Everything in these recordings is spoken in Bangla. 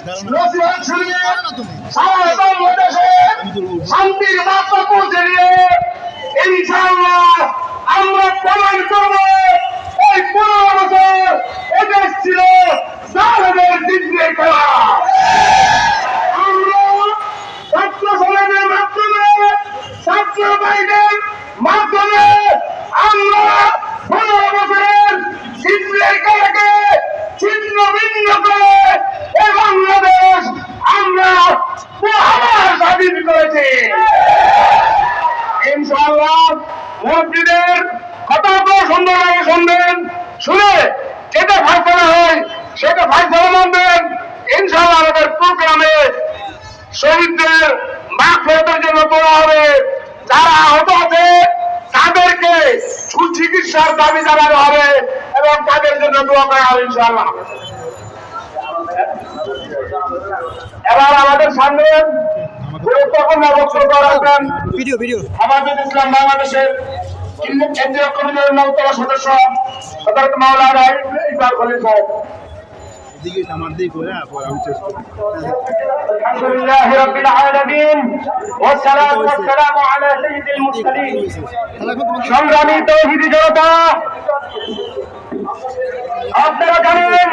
নসিহত শুনিয়ে সারা বাংলাদেশে শান্তির বার্তা পৌঁছে দিয়ে ইনশাআল্লাহ আমরা প্রমাণ করব এই 15 বছর এদেশ ছিল জালেমের জিন্দের খেলা। আমরা ছাত্র সমাজের মাধ্যমে ছাত্র ভাইদের মাধ্যমে আমরা 15 বছরের জিন্দের খেলাকে ছিন্ন ভিন্ন করে এই বাংলাদেশ আমরা আবার স্বাধীন করেছি। ইনশাআল্লাহ মুফতিদের কথা আপনারা সুন্দরভাবে শুনবেন, শুনে যেটা ফায়সালা হয় সেটা ফায়সালা মানবেন। ইনশাআল্লাহ আমাদের প্রোগ্রামে শহীদদের মাগফিরাতের জন্য দোয়া হবে, যারা আহত আছে তাদেরকে সুচিকিৎসার দাবি জানানো হবে এবং তাদের জন্য দোয়া করা হবে ইনশাআল্লাহ। এবার আমাদের সামনে গুরুত্বপূর্ণ বক্তব্য রাখবেন হেফাজত ইসলাম বাংলাদেশের কেন্দ্রীয় কমিটির অন্যতম সদস্য হযরত মাওলানা ইকবাল খলিল সাহেব। আলহামদুলিল্লাহি রাব্বিল আলামিন ওয়াস সালাতু ওয়াস সালামু আলা সাইয়্যিদিল মুরসালিন। সংগ্রামী তৌহিদি জনতা, আপনারা জানেন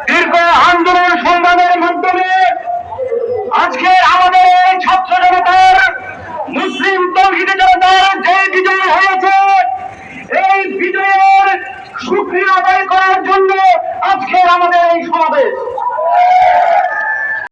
দীর্ঘ আন্দোলন সংগ্রামের মাধ্যমে আজকে আমাদের এই ছাত্র জনতার মুসলিম তৌহিদি জনতার যে বিজয় হয়েছে, এই বিজয়ের সুক্রিয়া আদায় করার জন্য আজকে আমাদের এই সমাবেশ।